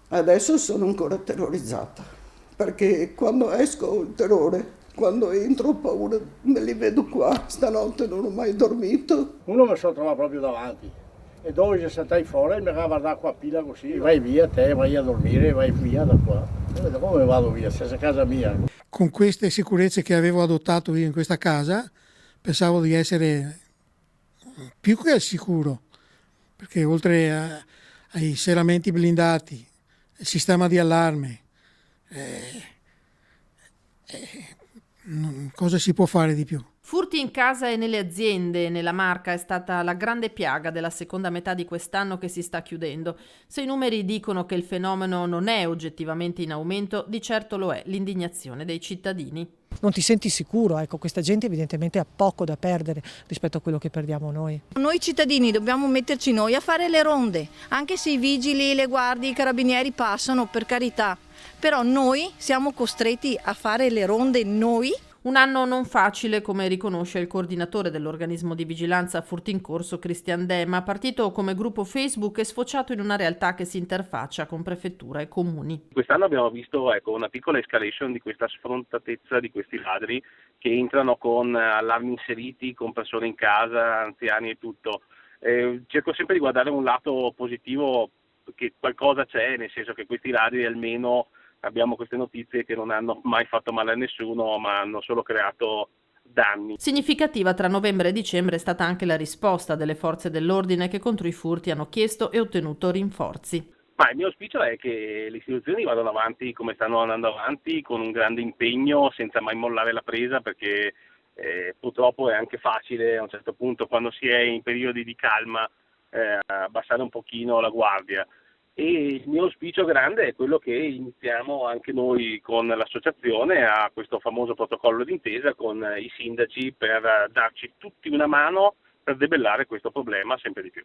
Adesso sono ancora terrorizzata, perché quando esco ho il terrore, quando entro ho paura, me li vedo qua, stanotte non ho mai dormito. Uno mi sono trovato proprio davanti e dove ci stai fuori mi ha guardato qua pila così, vai via te, vai a dormire, vai via da qua. E vedo come vado via, stessa casa mia. Con queste sicurezze che avevo adottato io in questa casa, pensavo di essere più che al sicuro, perché ai serramenti blindati, il sistema di allarme, cosa si può fare di più? Furti in casa e nelle aziende nella Marca è stata la grande piaga della seconda metà di quest'anno che si sta chiudendo. Se i numeri dicono che il fenomeno non è oggettivamente in aumento, di certo lo è l'indignazione dei cittadini. Non ti senti sicuro, ecco, questa gente evidentemente ha poco da perdere rispetto a quello che perdiamo noi. Noi cittadini dobbiamo metterci noi a fare le ronde, anche se i vigili, le guardie, i carabinieri passano, per carità, però noi siamo costretti a fare le ronde noi. Un anno non facile, come riconosce il coordinatore dell'organismo di vigilanza furti in corso Cristian Dema, partito come gruppo Facebook e sfociato in una realtà che si interfaccia con prefettura e comuni. Quest'anno abbiamo visto una piccola escalation di questa sfrontatezza di questi ladri che entrano con allarmi inseriti, con persone in casa, anziani e tutto. Cerco sempre di guardare un lato positivo, che qualcosa c'è, nel senso che questi ladri almeno abbiamo queste notizie che non hanno mai fatto male a nessuno, ma hanno solo creato danni. Significativa tra novembre e dicembre è stata anche la risposta delle forze dell'ordine che contro i furti hanno chiesto e ottenuto rinforzi. Ma il mio auspicio è che le istituzioni vadano avanti come stanno andando avanti, con un grande impegno, senza mai mollare la presa, perché purtroppo è anche facile a un certo punto, quando si è in periodi di calma, abbassare un pochino la guardia. E il mio auspicio grande è quello che iniziamo anche noi con l'associazione a questo famoso protocollo d'intesa con i sindaci per darci tutti una mano per debellare questo problema sempre di più.